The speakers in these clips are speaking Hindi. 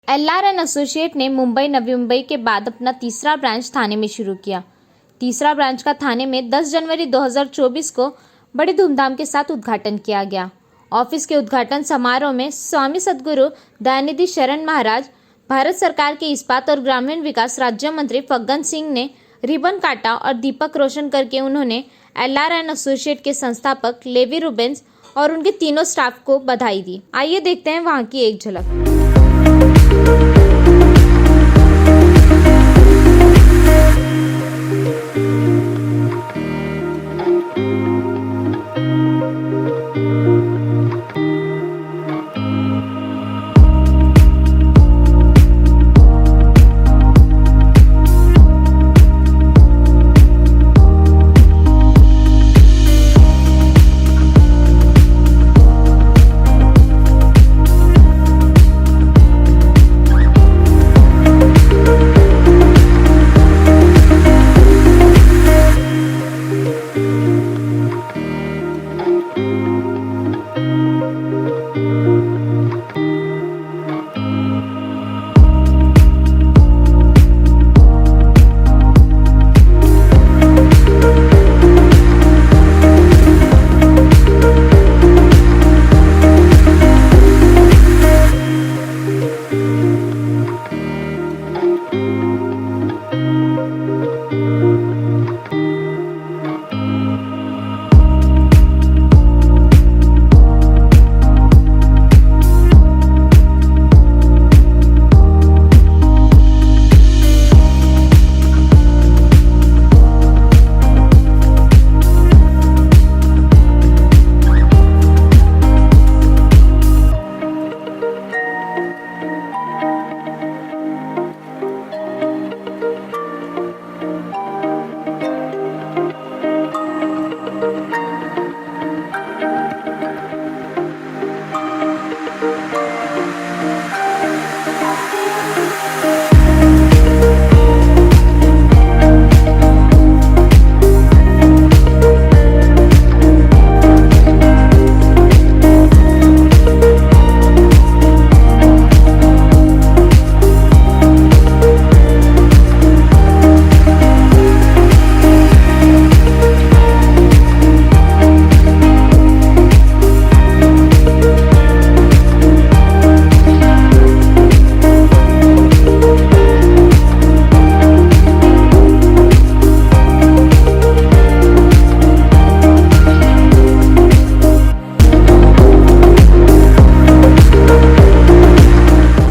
एल.आर. एंड एसोसिएट ने मुंबई नवी मुंबई के बाद अपना तीसरा ब्रांच थाने में शुरू किया। तीसरा ब्रांच का थाने में 10 जनवरी 2024 को बड़ी धूमधाम के साथ उद्घाटन किया गया। ऑफिस के उद्घाटन समारोह में स्वामी सद्गुरु दयानिधि शरण महाराज, भारत सरकार के इस्पात और ग्रामीण विकास राज्य मंत्री फग्गन सिंह ने रिबन काटा और दीपक रोशन करके उन्होंने एल.आर. एंड एसोसिएट के संस्थापक लेवी रूबेंस और उनके तीनों स्टाफ को बधाई दी। आइए देखते हैं वहां की एक झलक।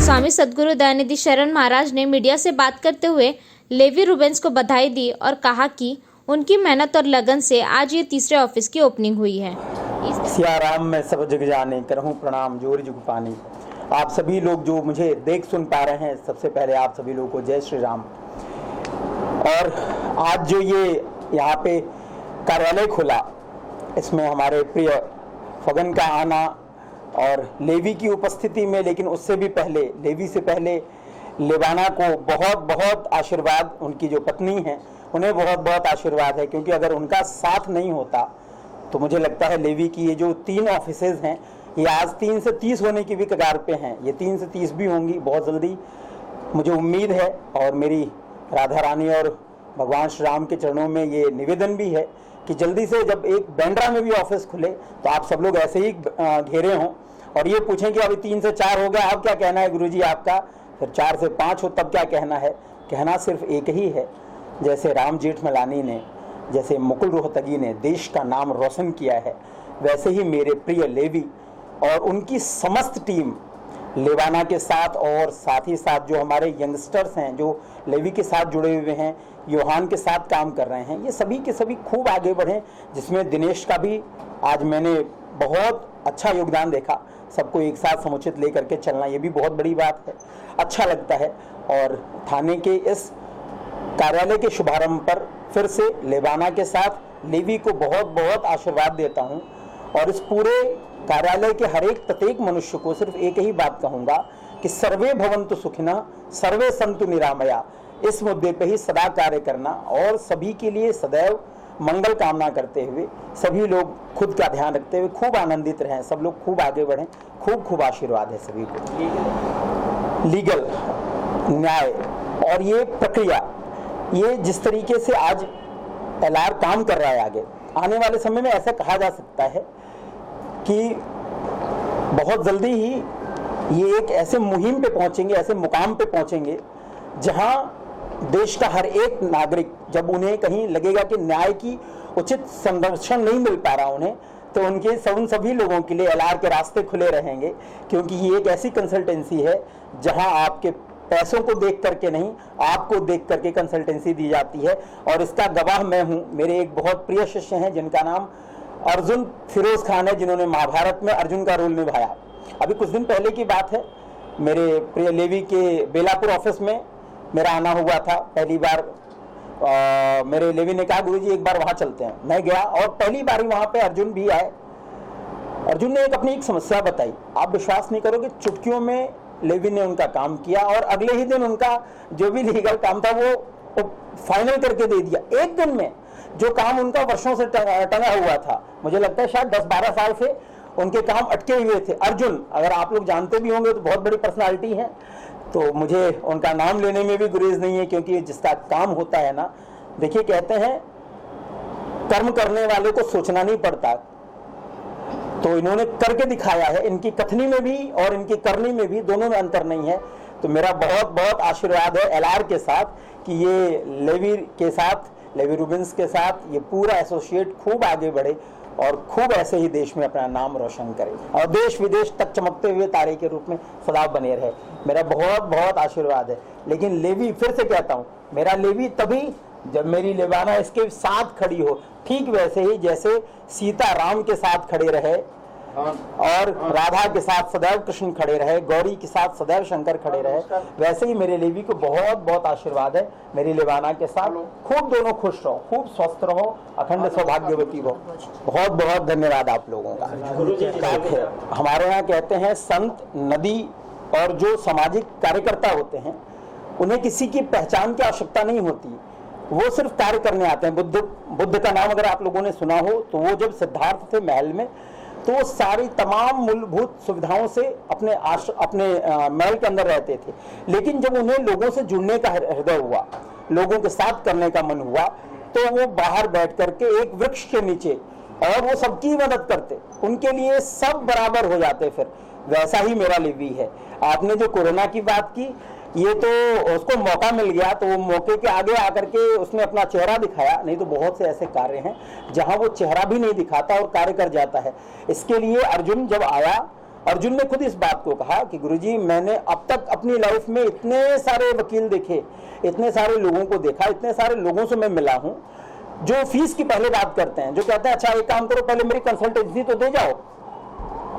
स्वामी सद्गुरु दयानिधि शरण महाराज ने मीडिया से बात करते हुए लेवी रूबेंस को बधाई दी और कहा कि उनकी मेहनत और लगन से आज ये तीसरे ऑफिस की ओपनिंग हुई है। सिया राम में सब जग जाने, करहूं प्रणाम जोर जुग पानी। आप सभी लोग जो मुझे देख सुन पा रहे हैं, सबसे पहले आप सभी लोगों को जय श्री राम। और आज जो ये यहाँ पे कार्यालय खुला, इसमें हमारे प्रिय फगन का आना और लेवी की उपस्थिति में, लेकिन उससे भी पहले, लेवी से पहले लेवाना को बहुत बहुत आशीर्वाद, उनकी जो पत्नी हैं उन्हें बहुत बहुत आशीर्वाद है, क्योंकि अगर उनका साथ नहीं होता तो मुझे लगता है लेवी की ये जो 3 ऑफिसेज हैं ये आज 3 से 30 होने की भी कगार पे हैं। ये 3 से 30 भी होंगी बहुत जल्दी, मुझे उम्मीद है। और मेरी राधा रानी और भगवान श्री राम के चरणों में ये निवेदन भी है कि जल्दी से जब एक बैंड्रा में भी ऑफिस खुले तो आप सब लोग ऐसे ही घेरे हों और ये पूछें कि अभी 3 से 4 हो गया, अब क्या कहना है गुरुजी आपका, फिर 4 से 5 हो तब क्या कहना है। कहना सिर्फ एक ही है, जैसे राम जेठमलानी ने, जैसे मुकुल रोहतगी ने देश का नाम रोशन किया है, वैसे ही मेरे प्रिय लेवी और उनकी समस्त टीम लेवाना के साथ और साथ ही साथ जो हमारे यंगस्टर्स हैं जो लेवी के साथ जुड़े हुए हैं, योहान के साथ काम कर रहे हैं, ये सभी के सभी खूब आगे बढ़े, जिसमें दिनेश का भी आज मैंने बहुत अच्छा योगदान देखा। सबको एक साथ समुचित लेकर के चलना, ये भी बहुत बड़ी बात है, अच्छा लगता है। और थाने के इस कार्यालय के शुभारंभ पर फिर से लेवाना के साथ लेवी को बहुत बहुत आशीर्वाद देता हूँ और इस पूरे कार्यालय के हर एक प्रत्येक मनुष्य को सिर्फ एक ही बात कहूँगा कि सर्वे भवन्तु सुखिनः सर्वे सन्तु निरामया। इस मुद्दे पे ही सदा कार्य करना और सभी के लिए सदैव मंगल कामना करते हुए सभी लोग खुद का ध्यान रखते हुए खूब आनंदित रहें, सब लोग खूब आगे बढ़ें, खूब खूब आशीर्वाद है सभी को। लीगल न्याय और ये प्रक्रिया, ये जिस तरीके से आज एलआर काम कर रहा है, आने वाले समय में ऐसा कहा जा सकता है कि बहुत जल्दी ही ये एक ऐसे मुहिम पे पहुंचेंगे, ऐसे मुकाम पे पहुंचेंगे जहां देश का हर एक नागरिक, जब उन्हें कहीं लगेगा कि न्याय की उचित संरक्षण नहीं मिल पा रहा उन्हें, तो उन सभी लोगों के लिए एलआर के रास्ते खुले रहेंगे, क्योंकि ये एक ऐसी कंसल्टेंसी है जहां आपके पैसों को देख करके नहीं, आपको देख करके कंसल्टेंसी दी जाती है। और इसका गवाह मैं हूं। मेरे एक बहुत प्रिय शिष्य हैं जिनका नाम अर्जुन फिरोज खान है, जिन्होंने महाभारत में अर्जुन का रोल निभाया। अभी कुछ दिन पहले की बात है, मेरे प्रिय लेवी के बेलापुर ऑफिस में मेरा आना हुआ था पहली बार। मेरे लेवी ने कहा गुरुजी एक बार वहां चलते हैं। मैं गया और पहली बार वहां पे अर्जुन भी आए। अर्जुन ने अपनी एक समस्या बताई। आप विश्वास नहीं करोगे, चुटकियों में लेवी ने उनका काम किया और अगले ही दिन उनका जो भी लीगल काम था वो फाइनल करके दे दिया। एक दिन में जो काम उनका वर्षों से टंगा हुआ था, मुझे लगता है शायद 10-12 साल से उनके काम अटके हुए थे। अर्जुन, अगर आप लोग जानते भी होंगे तो बहुत बड़ी पर्सनालिटी है, तो मुझे उनका नाम लेने में भी गुरेज नहीं है, क्योंकि जिसका काम होता है ना, देखिए कहते हैं कर्म करने वाले को सोचना नहीं पड़ता, तो इन्होंने करके दिखाया है। इनकी कथनी में भी और इनकी करनी में भी, दोनों में अंतर नहीं है। तो मेरा बहुत बहुत आशीर्वाद है एलआर के साथ कि ये लेवी के साथ, लेवी रूबिन्स के साथ ये पूरा एसोसिएट खूब आगे बढ़े और खूब ऐसे ही देश में अपना नाम रोशन करे और देश विदेश तक चमकते हुए तारे के रूप में सदा बने रहे। मेरा बहुत बहुत आशीर्वाद है। लेकिन लेवी, फिर से कहता हूँ, मेरा लेवी तभी जब मेरी लेवाना इसके साथ खड़ी हो, ठीक वैसे ही जैसे सीता राम के साथ खड़े रहे और राधा के साथ सदैव कृष्ण खड़े रहे, गौरी के साथ सदैव शंकर खड़े रहे, वैसे ही मेरे लेवी को बहुत बहुत आशीर्वाद है। मेरी लेवाना के साथ खूब दोनों खुश रहो, खूब स्वस्थ रहो, अखंड सौभाग्यवती हो। बहुत बहुत धन्यवाद आप लोगों का। हमारे यहाँ कहते हैं संत, नदी और जो सामाजिक कार्यकर्ता होते हैं, उन्हें किसी की पहचान की आवश्यकता नहीं होती, वो सिर्फ कार्य करने आते हैं। बुद्ध का नाम अगर आप लोगों ने सुना हो, तो वो जब सिद्धार्थ थे महल में, तो वो सारी तमाम मूलभूत सुविधाओं से अपने महल के अंदर रहते थे। लेकिन जब उन्हें लोगों से जुड़ने का हृदय हुआ, लोगों के साथ करने का मन हुआ, तो वो बाहर बैठ करके एक वृक्ष के नीचे, और वो सबकी मदद करते, उनके लिए सब बराबर हो जाते। फिर वैसा ही मेरा लेवी है। आपने जो कोरोना की बात की, ये तो उसको मौका मिल गया, तो वो मौके के आगे आकर के उसने अपना चेहरा दिखाया। नहीं तो बहुत से ऐसे कार्य हैं जहां वो चेहरा भी नहीं दिखाता और कार्य कर जाता है। इसके लिए अर्जुन जब आया, अर्जुन ने खुद इस बात को कहा कि गुरुजी, मैंने अब तक अपनी लाइफ में इतने सारे वकील देखे, इतने सारे लोगों को देखा, इतने सारे लोगों से मैं मिला हूं जो फीस की पहले बात करते हैं, जो कहते हैं अच्छा एक काम करो, पहले मेरी कंसल्टेंसी तो दे जाओ।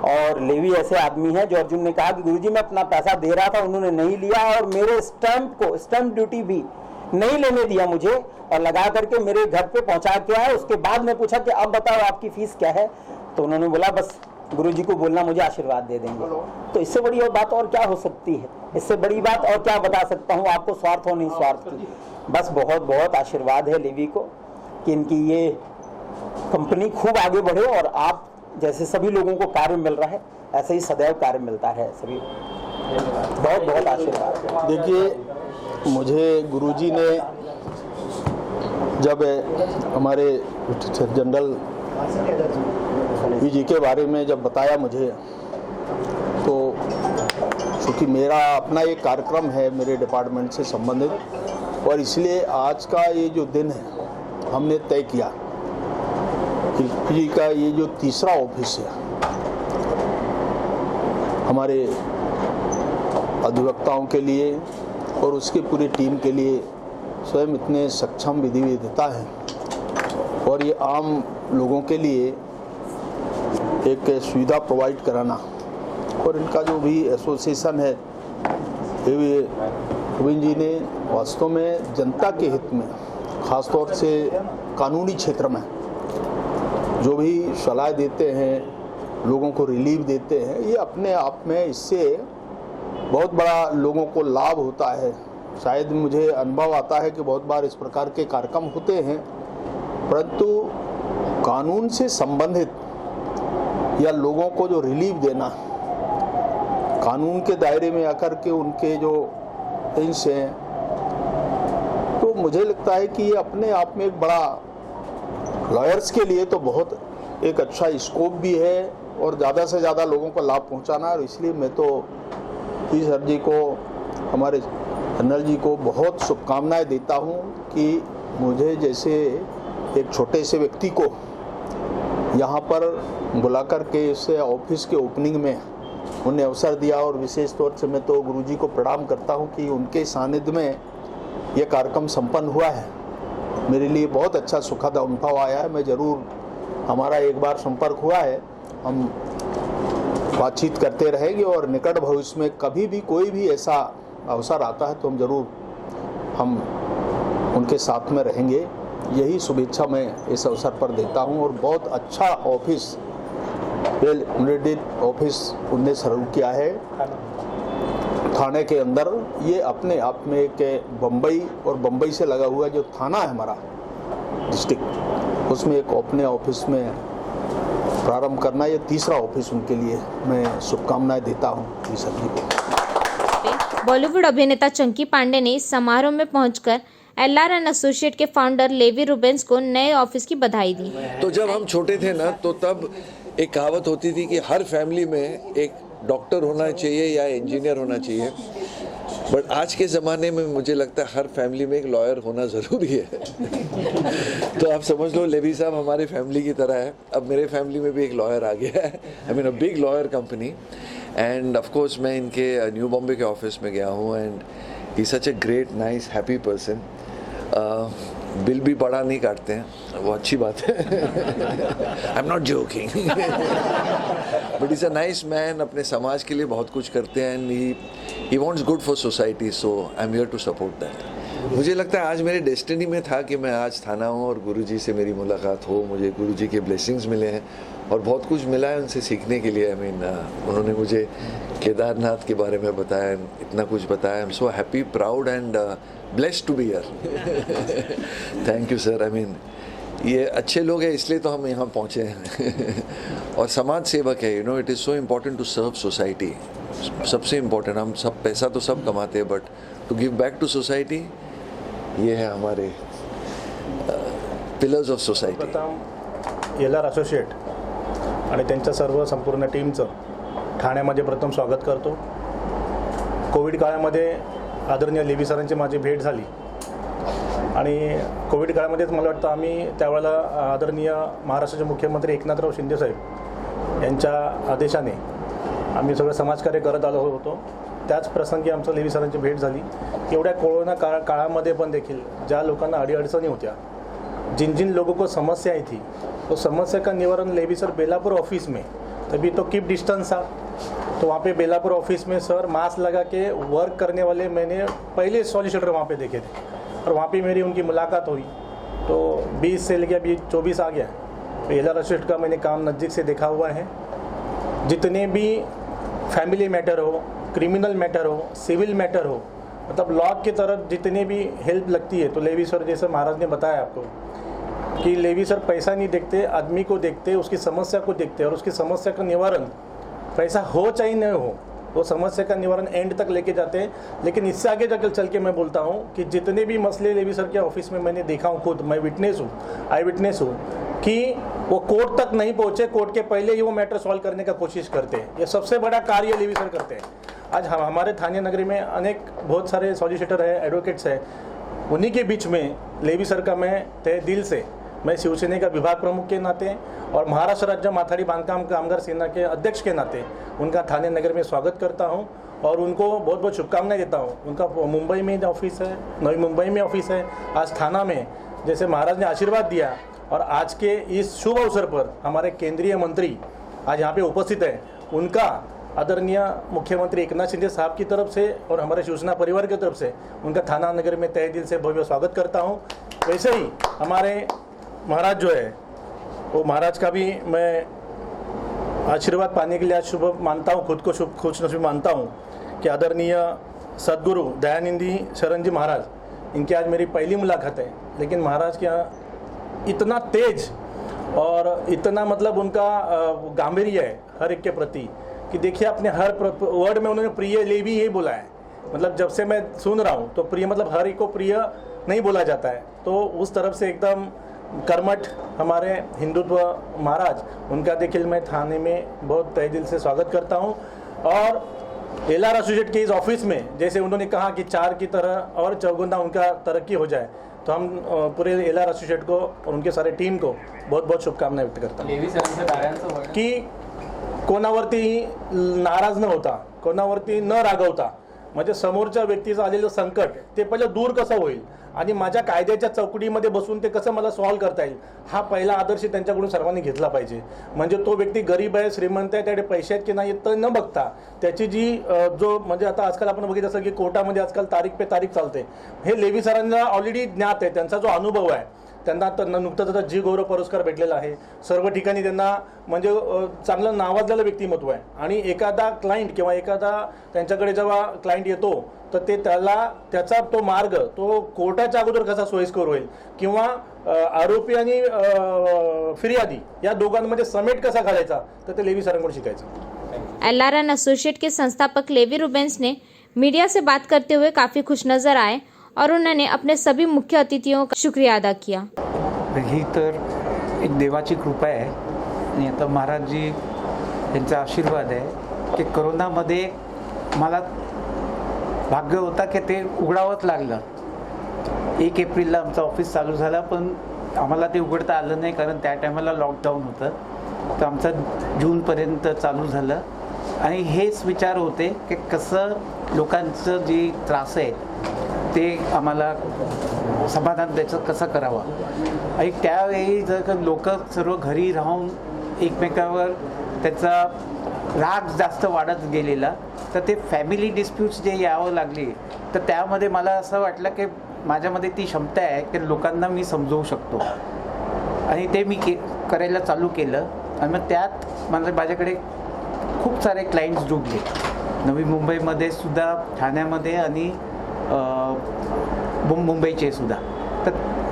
और लेवी ऐसे आदमी है जो अर्जुन ने कहा कि गुरुजी मैं अपना पैसा दे रहा था, उन्होंने नहीं लिया और मेरे स्टैंप ड्यूटी भी नहीं लेने दिया मुझे, और लगा करके मेरे घर पे पहुंचा के आए। उसके बाद मैं पूछा कि अब बताओ आपकी फीस क्या है, तो उन्होंने बोला बस गुरुजी को बोलना मुझे आशीर्वाद दे देंगे। तो इससे बड़ी और बात और क्या हो सकती है? इससे बड़ी बात और क्या बता सकता हूँ आपको, स्वार्थ हो नहीं स्वार्थ की। बस बहुत बहुत आशीर्वाद है लेवी को कि इनकी ये कंपनी खूब आगे बढ़े और आप जैसे सभी लोगों को कार्य मिल रहा है, ऐसे ही सदैव कार्य मिलता है सभी। बहुत बहुत आशीर्वाद। देखिए, मुझे गुरुजी ने जब हमारे जनरल जी के बारे में जब बताया मुझे, तो चूँकि मेरा अपना एक कार्यक्रम है मेरे डिपार्टमेंट से संबंधित, और इसलिए आज का ये जो दिन है हमने तय किया जी का ये जो तीसरा ऑफिस है, हमारे अधिवक्ताओं के लिए और उसकी पूरी टीम के लिए स्वयं इतने सक्षम विधिवेत्ता हैं, और ये आम लोगों के लिए एक सुविधा प्रोवाइड कराना, और इनका जो भी एसोसिएशन है, ये गोविंद जी ने वास्तव में जनता के हित में, खासतौर से कानूनी क्षेत्र में जो भी सलाह देते हैं, लोगों को रिलीफ देते हैं, ये अपने आप में इससे बहुत बड़ा लोगों को लाभ होता है। शायद मुझे अनुभव आता है कि बहुत बार इस प्रकार के कार्यक्रम होते हैं, परंतु कानून से संबंधित या लोगों को जो रिलीफ देना, कानून के दायरे में आकर के उनके जो इंस हैं, तो मुझे लगता है कि ये अपने आप में एक बड़ा लॉयर्स के लिए तो बहुत एक अच्छा स्कोप भी है और ज़्यादा से ज़्यादा लोगों को लाभ पहुंचाना है। और इसलिए मैं तो पी सर जी को, हमारे जनरल जी को बहुत शुभकामनाएं देता हूं कि मुझे जैसे एक छोटे से व्यक्ति को यहाँ पर बुला कर के इस ऑफिस के ओपनिंग में उन्हें अवसर दिया। और विशेष तौर से मैं तो गुरुजी को प्रणाम करता हूँ कि उनके सानिध्य में ये कार्यक्रम संपन्न हुआ है। मेरे लिए बहुत अच्छा सुखद अनुभव आया है। मैं ज़रूर, हमारा एक बार संपर्क हुआ है, हम बातचीत करते रहेंगे और निकट भविष्य में कभी भी कोई भी ऐसा अवसर आता है तो हम उनके साथ में रहेंगे। यही शुभेच्छा मैं इस अवसर पर देता हूं। और बहुत अच्छा ऑफिस, वेल यूनाइटेड ऑफिस उनने शुरू किया है थाने के अंदर। ये अपने आप में एक बम्बई और बम्बई से लगा हुआ जो थाना है हमारा डिस्ट्रिक्ट, उसमें एक अपने ऑफिस में प्रारंभ करना, ये तीसरा ऑफिस उनके लिए मैं शुभकामनाएं देता हूँ सभी को। बॉलीवुड अभिनेता चंकी पांडे ने इस समारोह में पहुंचकर LR एंड एसोसिएट के फाउंडर लेवी रूबेंस को नए ऑफिस की बधाई दी। तो जब हम छोटे थे ना, तो तब एक कहावत होती थी कि हर फैमिली में एक डॉक्टर होना चाहिए या इंजीनियर होना चाहिए, बट आज के ज़माने में मुझे लगता है हर फैमिली में एक लॉयर होना ज़रूरी है। तो आप समझ लो लेवी साहब हमारे फैमिली की तरह है। अब मेरे फैमिली में भी एक लॉयर आ गया है, I mean a big lawyer company. And of course मैं इनके न्यू बॉम्बे के ऑफिस में गया हूँ and he such a great nice happy person. Bill भी बड़ा नहीं काटते हैं, वो अच्छी बात है। I am not joking, but is a nice man. अपने समाज के लिए बहुत कुछ करते हैं and he wants good for society, so I am here to support that. मुझे लगता है आज मेरे डेस्टिनी में था कि मैं आज थाना हूँ और गुरुजी से मेरी मुलाकात हो, मुझे गुरुजी के ब्लेसिंग्स मिले हैं और बहुत कुछ मिला है उनसे सीखने के लिए। आई मीन उन्होंने मुझे केदारनाथ के बारे में बताया, इतना कुछ बताया। I am so happy, proud and blessed to be here. Thank you sir. I mean ये अच्छे लोग हैं इसलिए तो हम यहाँ पहुँचे हैं। और समाज सेवक है, you know, it is so important to serve society. सबसे इम्पोर्टेंट, हम सब पैसा तो सब कमाते हैं but to give back to society, ये है हमारे पिलर्स ऑफ सोसायटी। प्रथम LR असोसिएट आणि त्यांच्या सर्व संपूर्ण टीमचं ठाण्यामध्ये प्रथम स्वागत करतो। कोविड काळामध्ये आदरणीय लेवी सरांची माझी भेट झाली आणि कोविड काळामध्येच मला वाटतं आम्ही त्यावेळेला आदरणीय महाराष्ट्राचे मुख्यमंत्री एकनाथराव शिंदे साहेब यांच्या आदेशाने आम्ही सगळं समाजकार्य करत आलो होतो। त्याच प्रसंगी आमचं लेवी सरांची भेट झाली। एवढ्या कोरोना काळामध्ये पण देखील ज्या लोकांना अडीअडचणी होत्या, जिन जिन लोगों को समस्याएं थी, तो समस्या का निवारण लेवी सर बेलापुर ऑफिस में, तभी तो कीप डिस्टेंस था, तो वहाँ पे बेलापुर ऑफिस में सर मास्क लगा के वर्क करने वाले मैंने पहले सॉलिसिटर वहाँ पे देखे थे और वहाँ पे मेरी उनकी मुलाकात हुई। तो 20 से लेकर अभी 24 आ गया, तो LR असोसिएट का मैंने काम नज़दीक से देखा हुआ है। जितने भी फैमिली मैटर हो, क्रिमिनल मैटर हो, सिविल मैटर हो, मतलब लॉ की तरफ जितनी भी हेल्प लगती है, तो लेवी सर जैसे महाराज ने बताया आपको कि लेवी सर पैसा नहीं देखते, आदमी को देखते, उसकी समस्या को देखते और उसकी समस्या का निवारण, पैसा हो चाहे नहीं हो, वो समस्या का निवारण एंड तक लेके जाते हैं। लेकिन इससे आगे जाकर चल के मैं बोलता हूँ कि जितने भी मसले लेवी सर के ऑफिस में मैंने देखा हूँ, खुद मैं विटनेस हूँ, आई विटनेस हूँ कि वो कोर्ट तक नहीं पहुँचे, कोर्ट के पहले ही वो मैटर सॉल्व करने का कोशिश करते हैं। ये सबसे बड़ा कार्य लेवी सर करते हैं। आज हमारे थाने नगरी में अनेक बहुत सारे सॉलिसिटर है, एडवोकेट्स है, उन्हीं के बीच में लेवी सर का मैं तहे दिल से, मैं शिवसेना का विभाग प्रमुख के नाते और महाराष्ट्र राज्य माथाडी बांधकाम कामगार सेना के अध्यक्ष के नाते उनका थाने नगर में स्वागत करता हूं और उनको बहुत बहुत शुभकामनाएं देता हूं। उनका मुंबई में ऑफिस है, नई मुंबई में ऑफिस है, आज थाना में जैसे महाराज ने आशीर्वाद दिया और आज के इस शुभ अवसर पर हमारे केंद्रीय मंत्री आज यहाँ पे उपस्थित है, उनका आदरणीय मुख्यमंत्री एकनाथ शिंदे साहब की तरफ से और हमारे शिवसेना परिवार की तरफ से उनका थाना नगर में तहे दिल से भव्य स्वागत करता हूँ। वैसे ही हमारे महाराज जो है, वो महाराज का भी मैं आशीर्वाद पाने के लिए आज शुभ मानता हूँ, खुद को शुभ खुशनसीब मानता हूँ कि आदरणीय सदगुरु दयानिधि शरण जी महाराज, इनकी आज मेरी पहली मुलाकात है। लेकिन महाराज के यहाँ इतना तेज और इतना मतलब उनका गांभीर्य है हर एक के प्रति कि देखिए अपने हर वर्ड में उन्होंने प्रिय ले भी यही बोला है, मतलब जब से मैं सुन रहा हूँ तो प्रिय मतलब हर एक को प्रिय नहीं बोला जाता है। तो उस तरफ से एकदम कर्मठ हमारे हिंदुत्व महाराज, उनका देखिए मैं थाने में बहुत तहे दिल से स्वागत करता हूँ। और LR एसोसिएट के इस ऑफिस में जैसे उन्होंने कहा कि 4 की तरह और चौगुना उनका तरक्की हो जाए, तो हम पूरे LR एसोसिएट को और उनके सारे टीम को बहुत बहुत शुभकामनाएं व्यक्त करता हूँ की कोणावरती नाराज न होता, कोणावरती न रागवता, म्हणजे समोरच्या व्यक्तीचं आलेलं संकट ते पहिलं दूर कसं होईल आणि माझ्या कायद्याच्या चौकटीमध्ये बसून ते कसं मला सॉल्व्ह करता येईल, हा पहिला आदर्श त्यांच्याकडून सर्वांनी घेतला पाहिजे। म्हणजे तो व्यक्ती गरीब आहे श्रीमंत आहे त्याकडे पैसे आहेत की नाही तर न बघता त्याची जी जो म्हणजे आता आजकाल आपण बघितलं असं की कोर्टामध्ये आजकाल तारीख पे तारीख चालते, हे लेवी सरांना ऑलरेडी ज्ञात आहे, त्यांचा जो अनुभव आहे, त्यांना नुकताच आता जी गौरव पुरस्कार भेटलेला आहे, सर्व ठिकाणी त्यांना म्हणजे चांगलं नावाजलेलं व्यक्तिमत्व आहे। आणि एखादा क्लायंट किंवा एखादा त्यांच्याकडे जेव्हा क्लायंट येतो तर ते त्याचा तो मार्ग तो कोर्टाच्या अगोदर कसा सोयीस्कर होईल किंवा आरोपी आणि फिर्यादी या दोघांमध्ये समेट कसा घालायचा तर ते लेवी सरांकडून शिकायचं। LRN एसोसिएट के संस्थापक लेवी रूबेंस ने मीडिया से बात करते हुए काफ़ी खुश नज़र आए और उन्होंने अपने सभी मुख्य अतिथियों का शुक्रिया अदा किया। ही तर एक देवाची कृपा आहे आणि आता महाराजजी यांचा आशीर्वाद आहे की करोनामध्ये मला भाग्य होता की ते उघडावंच लागलं। 1 एप्रिलला आमचं ऑफिस चालू झालं, पण आम्हाला ते उघडता आलं नाही कारण त्या टायमाला लॉकडाऊन होतं, तर आमचं जूनपर्यंत चालू झालं। आणि हेच विचार होते की कसं लोकांचं जी त्रास आहे ते आम्हाला समाधान द्यायचं कसं करावं। आणि त्यावेळी जर लोक सर्व घरी राहून एकमेकावर त्याचा राग जास्त वाढत गेलेला, तर ते फॅमिली डिस्प्यूट्स जे यावं लागले, तर त्यामध्ये मला असं वाटलं की माझ्यामध्ये ती क्षमता आहे की लोकांना मी समजवू शकतो आणि ते मी करायला चालू केलं। आणि मग त्यात माझ्याकडे खूप सारे क्लायंट्स जुळले, नवी मुंबईमध्ये सुद्धा, ठाण्यामध्ये आणि मुंबईचे सुद्धा। तर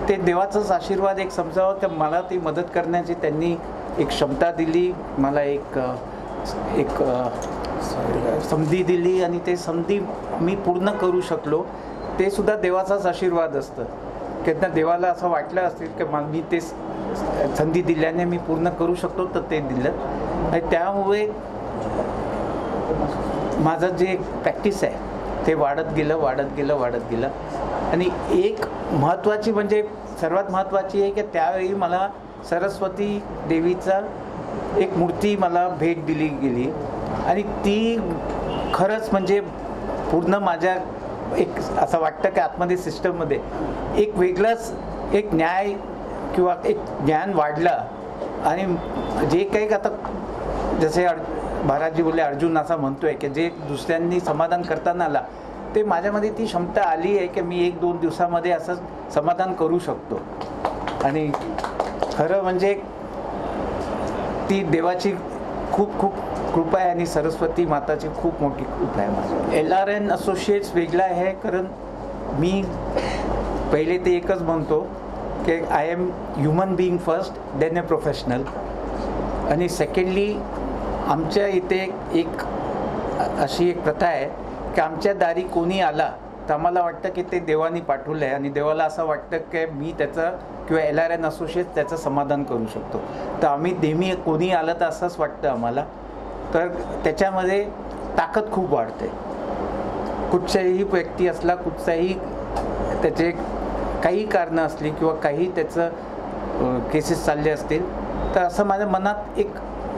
ते देवाचाच आशीर्वाद एक समजावं, तर मला ती मदत करण्याची त्यांनी एक क्षमता दिली, मला एक संधी दिली आणि ते संधी मी पूर्ण करू शकलो, ते सुद्धा देवाचाच आशीर्वाद असतं। त्यांना देवाला असं वाटलं असेल की मी ते संधी दिल्याने मी पूर्ण करू शकतो, तर ते दिलं। आणि त्यामुळे माझं जे प्रॅक्टिस आहे ते वाढत गेलं। आणि एक महत्त्वाची म्हणजे सर्वात महत्त्वाची आहे की त्यावेळी मला सरस्वती देवीचा एक मूर्ती मला भेट दिली गेली आणि ती खरंच म्हणजे पूर्ण माझ्या एक असं वाटतं की आतमध्ये सिस्टममध्ये एक वेगळंच एक न्याय किंवा एक ज्ञान वाढलं। आणि जे काही आता जसे महाराजजी बोलले अर्जुन असा म्हणतोय की जे दुसऱ्यांनी समाधान करताना आला, ते माझ्यामध्ये ती क्षमता आली आहे की मी 1-2 दिवसामध्ये असं समाधान करू शकतो। आणि खरं म्हणजे ती देवाची खूप खूप कृपा आहे आणि सरस्वती माताची खूप मोठी कृपा आहे माझी। LRN असोसिएट्स वेगळा आहे कारण मी पहिले ते एकच म्हणतो की I am human being first, then a professional. आणि सेकंडली आमच्या इथे एक अशी एक प्रथा आहे की आमच्या दारी कोणी आला तर आम्हाला वाटतं की ते देवानी पाठवलं आहे आणि देवाला असं वाटतं की मी त्याचं किंवा LRN असोसिएट त्याचं समाधान करू शकतो, तर आम्ही नेहमी कोणी आलं तर असंच वाटतं आम्हाला। तर त्याच्यामध्ये ताकद खूप वाढते। कुठच्याही व्यक्ती असला, कुठचाही त्याचे काही कारणं असली किंवा काही त्याचं केसेस चालले असतील, तर असं माझ्या मनात एक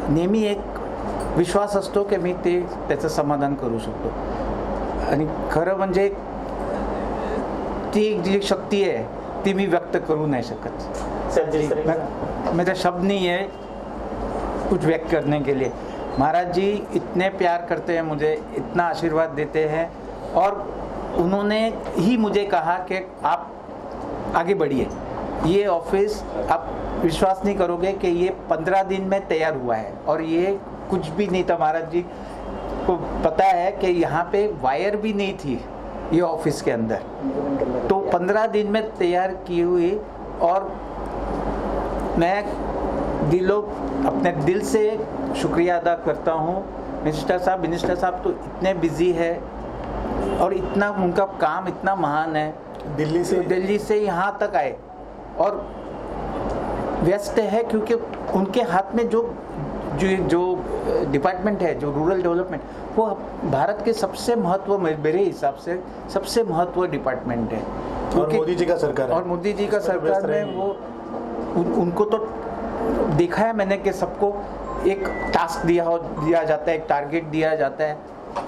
नेहमी एक विश्वास असतो की मी ते त्याचं समाधान करू शकतो। आणि खरं म्हणजे ती जी शक्ति है ती मैं व्यक्त करू नहीं सकत। मेरा शब्द नहीं है कुछ व्यक्त करने के लिए। महाराज जी इतने प्यार करते हैं मुझे, इतना आशीर्वाद देते हैं और उन्होंने ही मुझे कहा कि आप आगे बढ़िए। ये ऑफिस आप विश्वास नहीं करोगे कि ये 15 दिन में तैयार हुआ है और ये कुछ भी नहीं था। महाराज जी को पता है कि यहाँ पे वायर भी नहीं थी ये ऑफिस के अंदर, तो 15 दिन में तैयार की हुई। और मैं अपने दिल से शुक्रिया अदा करता हूँ मिनिस्टर साहब तो इतने बिजी है और इतना उनका काम इतना महान है, दिल्ली से यहाँ तक आए और व्यस्त है, क्योंकि उनके हाथ में जो डिपार्टमेंट है, जो रूरल डेवलपमेंट, वो भारत के सबसे महत्व, मेरे हिसाब से सबसे महत्व डिपार्टमेंट है। और मोदी जी का सरकार है। और मोदी जी का सरकार में वो उनको तो देखा है मैंने कि सबको एक टास्क दिया जाता है, एक टारगेट दिया जाता है,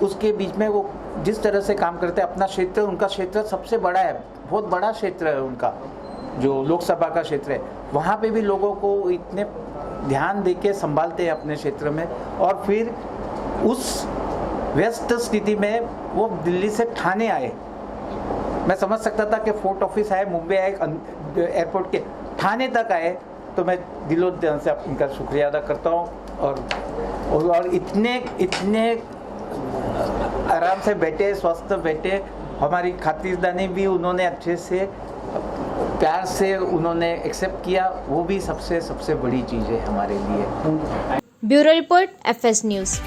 उसके बीच में वो जिस तरह से काम करते हैं, अपना क्षेत्र, उनका क्षेत्र सबसे बड़ा है, बहुत बड़ा क्षेत्र है उनका, जो लोकसभा का क्षेत्र है, वहाँ पे भी लोगों को इतने ध्यान देके संभालते हैं अपने क्षेत्र में। और फिर उस व्यस्त स्थिति में वो दिल्ली से ठाणे आए। मैं समझ सकता था कि फोर्ट ऑफिस आए, मुंबई आए, एयरपोर्ट के ठाणे तक आए, तो मैं दिलो दिल से इनका शुक्रिया अदा करता हूँ। और इतने आराम से बैठे, स्वस्थ बैठे, हमारी खातिरदारी भी उन्होंने अच्छे से, प्यार से उन्होंने एक्सेप्ट किया, वो भी सबसे बड़ी चीज़ है हमारे लिए। Bureau report FS news.